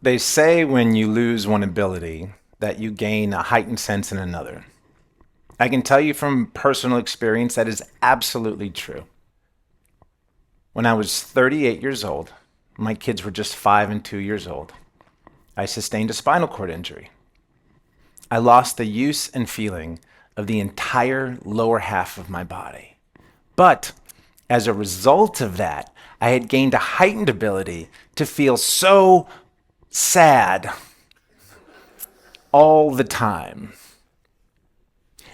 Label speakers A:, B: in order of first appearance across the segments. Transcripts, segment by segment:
A: They say when you lose one ability that you gain a heightened sense in another. I can tell you from personal experience that is absolutely true. When I was 38 years old, my kids were just 5 and 2 years old. I sustained a spinal cord injury. I lost the use and feeling of the entire lower half of my body. But as a result of that, I had gained a heightened ability to feel so sad all the time.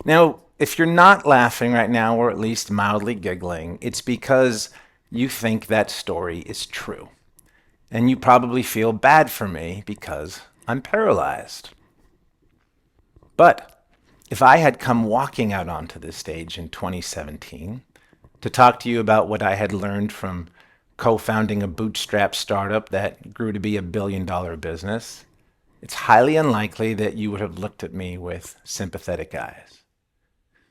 A: Now, if you're not laughing right now, or at least mildly giggling, it's because you think that story is true. And you probably feel bad for me because I'm paralyzed. But if I had come walking out onto this stage in 2017 to talk to you about what I had learned from co-founding a bootstrap startup that grew to be $1 billion business, it's highly unlikely that you would have looked at me with sympathetic eyes.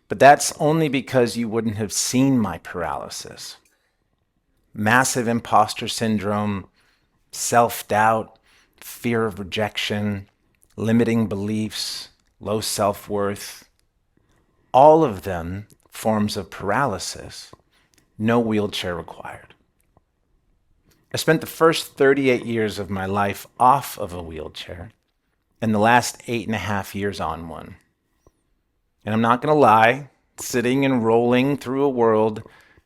A: But that's only because you wouldn't have seen my paralysis. Massive imposter syndrome, self-doubt, fear of rejection, limiting beliefs, low self-worth, all of them forms of paralysis, no wheelchair required. I spent the first 38 years of my life off of a wheelchair and the last 8.5 years on one. And I'm not going to lie, sitting and rolling through a world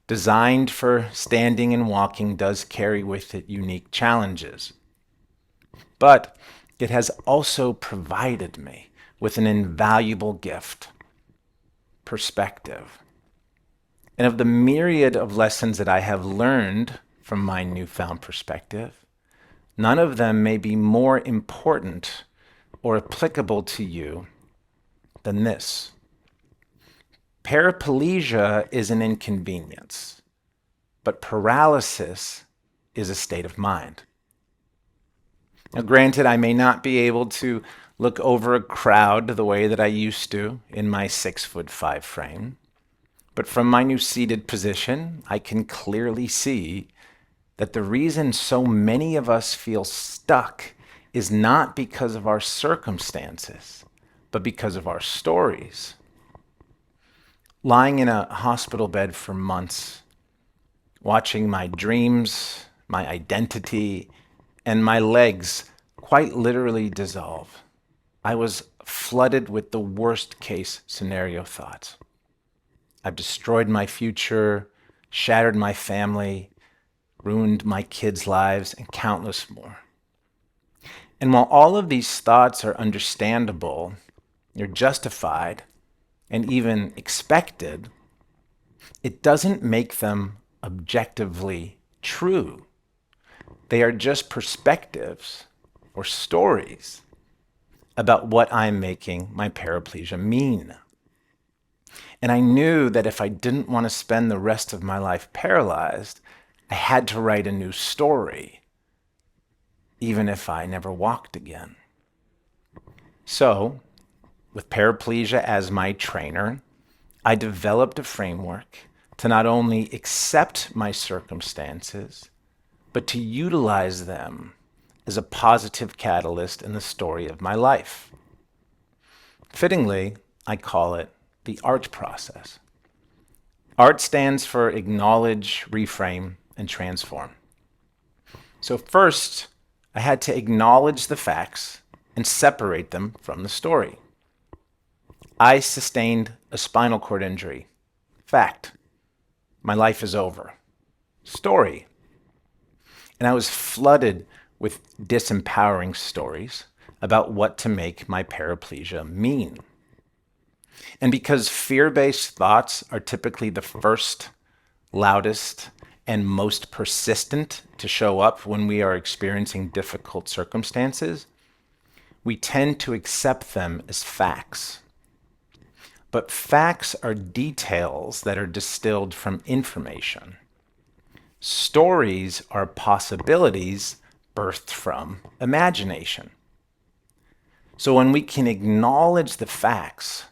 A: designed for standing and walking does carry with it unique challenges. But it has also provided me with an invaluable gift, perspective. And of the myriad of lessons that I have learned from my newfound perspective, none of them may be more important or applicable to you than this. Paraplegia is an inconvenience, but paralysis is a state of mind. Now, granted, I may not be able to look over a crowd the way that I used to in my 6'5" frame, but from my new seated position, I can clearly see that the reason so many of us feel stuck is not because of our circumstances, but because of our stories. Lying in a hospital bed for months, watching my dreams, my identity, and my legs quite literally dissolve, I was flooded with the worst case scenario thoughts. I've destroyed my future, shattered my family, ruined my kids' lives, and countless more. And while all of these thoughts are understandable, they're justified, and even expected, it doesn't make them objectively true. They are just perspectives or stories about what I'm making my paraplegia mean. And I knew that if I didn't want to spend the rest of my life paralyzed, I had to write a new story, even if I never walked again. So, with paraplegia as my trainer, I developed a framework to not only accept my circumstances, but to utilize them as a positive catalyst in the story of my life. Fittingly, I call it the ART process. ART stands for acknowledge, reframe, and transform. So first, I had to acknowledge the facts and separate them from the story. I sustained a spinal cord injury. Fact. My life is over. Story. And I was flooded with disempowering stories about what to make my paraplegia mean. And because fear-based thoughts are typically the first, loudest, and most persistent to show up when we are experiencing difficult circumstances, we tend to accept them as facts. But facts are details that are distilled from information. Stories are possibilities birthed from imagination. So when we can acknowledge the facts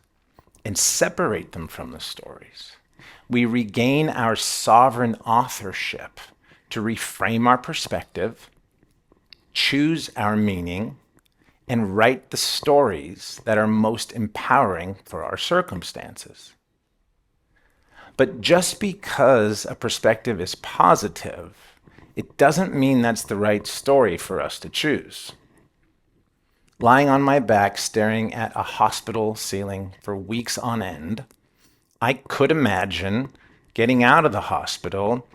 A: and separate them from the stories, we regain our sovereign authorship to reframe our perspective, choose our meaning, and write the stories that are most empowering for our circumstances. But just because a perspective is positive, it doesn't mean that's the right story for us to choose. Lying on my back staring at a hospital ceiling for weeks on end, I could imagine getting out of the hospital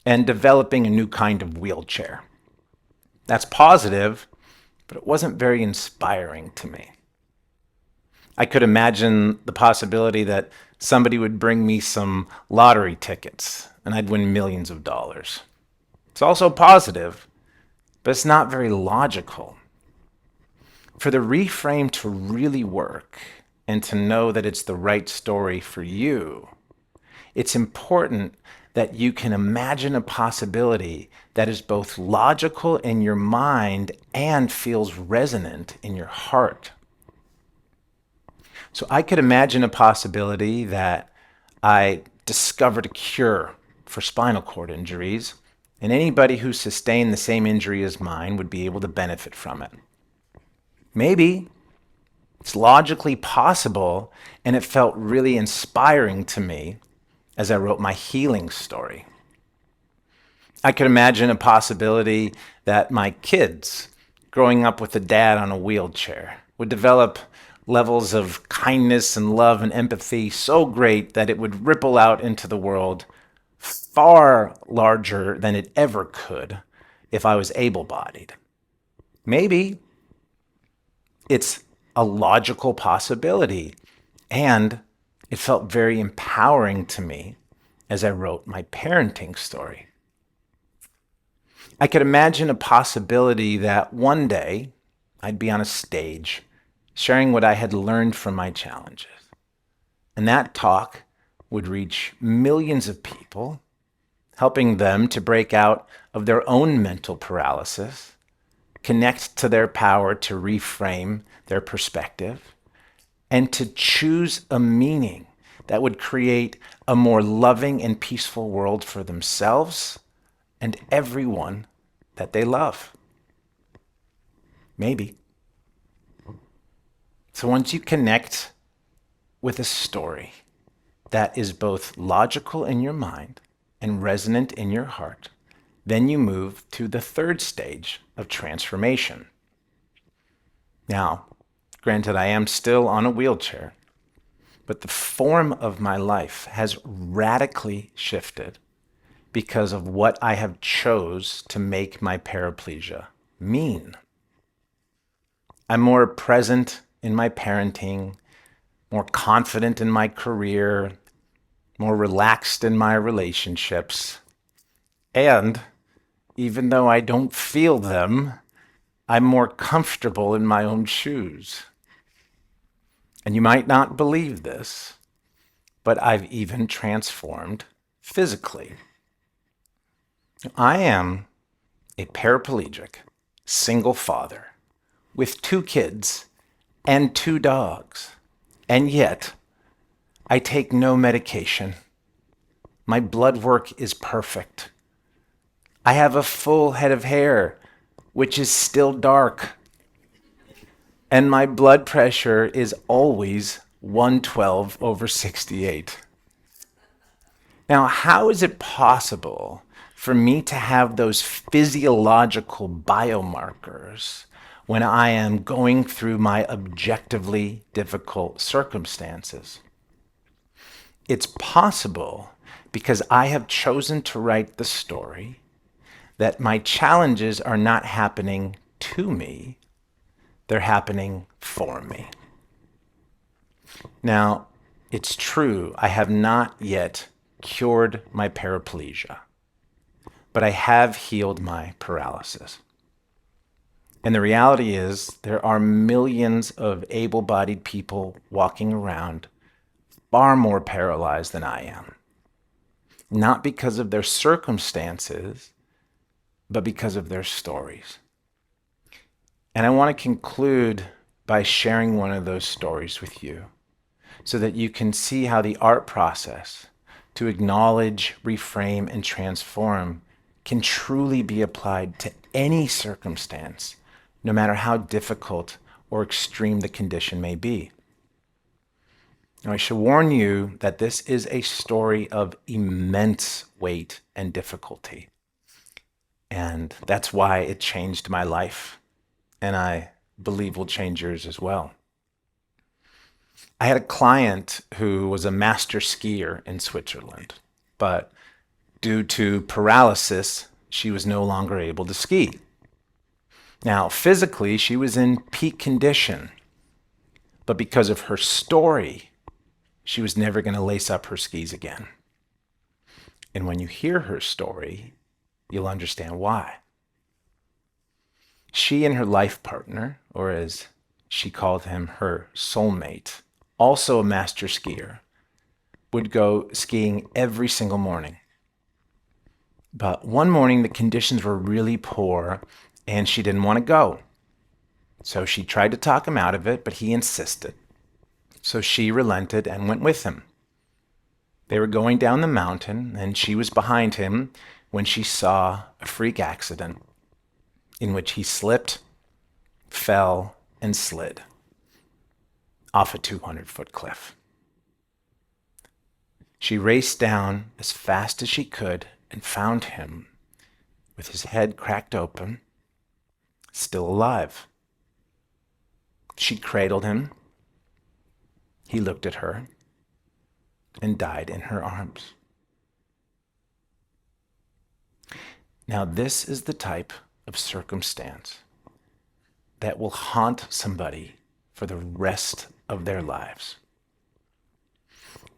A: and developing a new kind of wheelchair. That's positive, but it wasn't very inspiring to me. I could imagine the possibility that somebody would bring me some lottery tickets and I'd win millions of dollars. It's also positive, but it's not very logical. For the reframe to really work and to know that it's the right story for you, it's important that you can imagine a possibility that is both logical in your mind and feels resonant in your heart. So I could imagine a possibility that I discovered a cure for spinal cord injuries, and anybody who sustained the same injury as mine would be able to benefit from it. Maybe it's logically possible, and it felt really inspiring to me as I wrote my healing story. I could imagine a possibility that my kids, growing up with a dad on a wheelchair, would develop levels of kindness and love and empathy so great that it would ripple out into the world far larger than it ever could if I was able-bodied. Maybe it's a logical possibility, and it felt very empowering to me as I wrote my parenting story. I could imagine a possibility that one day I'd be on a stage sharing what I had learned from my challenges. And that talk would reach millions of people, helping them to break out of their own mental paralysis, connect to their power to reframe their perspective, and to choose a meaning that would create a more loving and peaceful world for themselves and everyone that they love. Maybe. So once you connect with a story that is both logical in your mind and resonant in your heart, then you move to the third stage of transformation. Now, granted, I am still on a wheelchair, but the form of my life has radically shifted because of what I have chose to make my paraplegia mean. I'm more present in my parenting, more confident in my career, more relaxed in my relationships, and even though I don't feel them, I'm more comfortable in my own shoes. And you might not believe this, but I've even transformed physically. I am a paraplegic, single father with 2 kids and 2 dogs, and yet I take no medication. My blood work is perfect. I have a full head of hair, which is still dark. And my blood pressure is always 112/68. Now, how is it possible for me to have those physiological biomarkers when I am going through my objectively difficult circumstances? It's possible because I have chosen to write the story that my challenges are not happening to me, they're happening for me. Now, it's true, I have not yet cured my paraplegia, but I have healed my paralysis. And the reality is, there are millions of able-bodied people walking around far more paralyzed than I am. Not because of their circumstances, but because of their stories. And I want to conclude by sharing one of those stories with you so that you can see how the art process to acknowledge, reframe, and transform can truly be applied to any circumstance, no matter how difficult or extreme the condition may be. Now, I should warn you that this is a story of immense weight and difficulty. And that's why it changed my life, and I believe will change yours as well. I had a client who was a master skier in Switzerland, but due to paralysis, she was no longer able to ski. Now, physically, she was in peak condition, but because of her story, she was never going to lace up her skis again. And when you hear her story, you'll understand why. She and her life partner, or as she called him, her soulmate, also a master skier, would go skiing every single morning. But one morning, the conditions were really poor and she didn't want to go. So she tried to talk him out of it, but he insisted. So she relented and went with him. They were going down the mountain and she was behind him when she saw a freak accident in which he slipped, fell, and slid off a 200-foot cliff. She raced down as fast as she could and found him with his head cracked open, still alive. She cradled him. He looked at her and died in her arms. Now, this is the type of circumstance that will haunt somebody for the rest of their lives.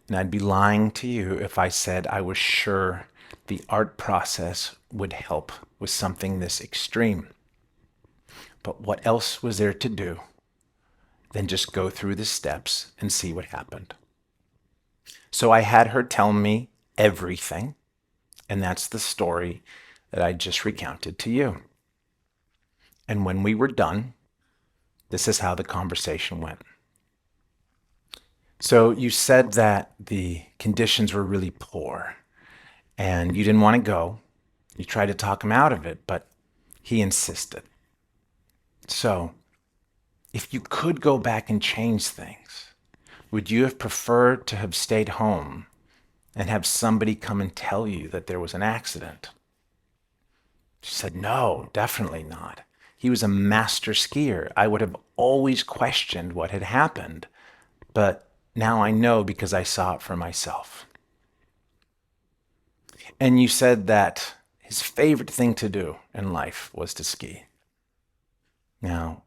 A: And I'd be lying to you if I said I was sure the art process would help with something this extreme. But what else was there to do than just go through the steps and see what happened? So I had her tell me everything, and that's the story that I just recounted to you. And when we were done, this is how the conversation went. So you said that the conditions were really poor and you didn't want to go. You tried to talk him out of it, but he insisted. So if you could go back and change things, would you have preferred to have stayed home and have somebody come and tell you that there was an accident? She said, no, definitely not. He was a master skier. I would have always questioned what had happened, but now I know because I saw it for myself. And you said that his favorite thing to do in life was to ski. Now,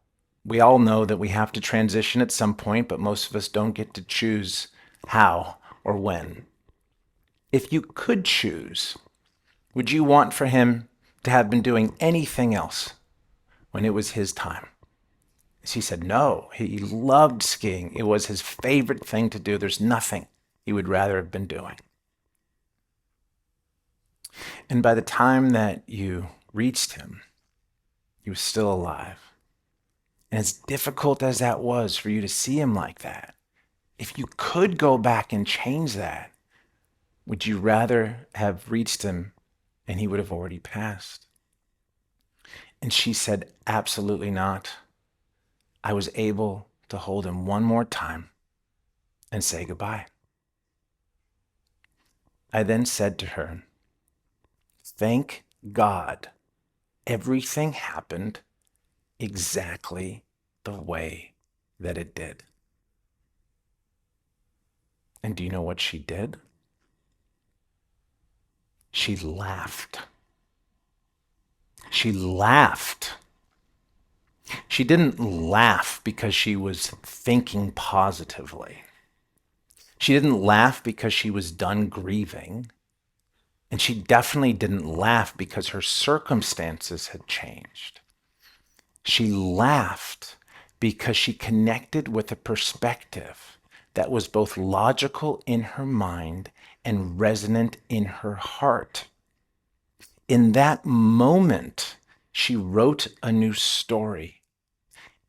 A: we all know that we have to transition at some point, but most of us don't get to choose how or when. If you could choose, would you want for him to have been doing anything else when it was his time? She said no, he loved skiing. It was his favorite thing to do. There's nothing he would rather have been doing. And by the time that you reached him, he was still alive. And as difficult as that was for you to see him like that, if you could go back and change that, would you rather have reached him and he would have already passed? And she said, absolutely not. I was able to hold him one more time and say goodbye. I then said to her, thank God everything happened exactly the way that it did. And do you know what she did? She laughed. She laughed. She didn't laugh because she was thinking positively. She didn't laugh because she was done grieving. And she definitely didn't laugh because her circumstances had changed. She laughed because she connected with a perspective that was both logical in her mind and resonant in her heart. In that moment, she wrote a new story,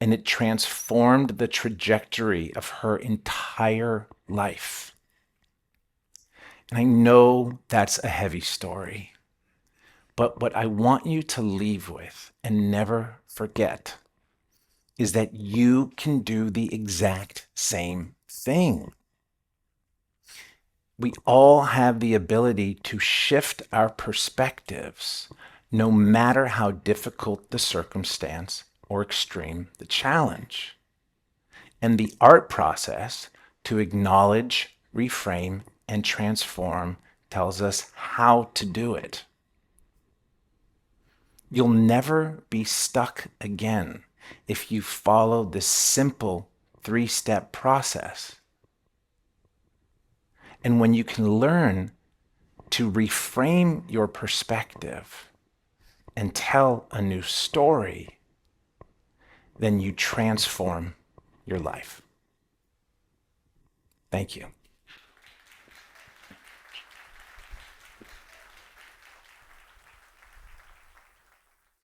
A: and it transformed the trajectory of her entire life. And I know that's a heavy story, But what I want you to leave with and never forget is that you can do the exact same thing. We all have the ability to shift our perspectives, no matter how difficult the circumstance or extreme the challenge. And the art process to acknowledge, reframe, and transform tells us how to do it. You'll never be stuck again if you follow this simple 3-step process. And when you can learn to reframe your perspective and tell a new story, then you transform your life. Thank you.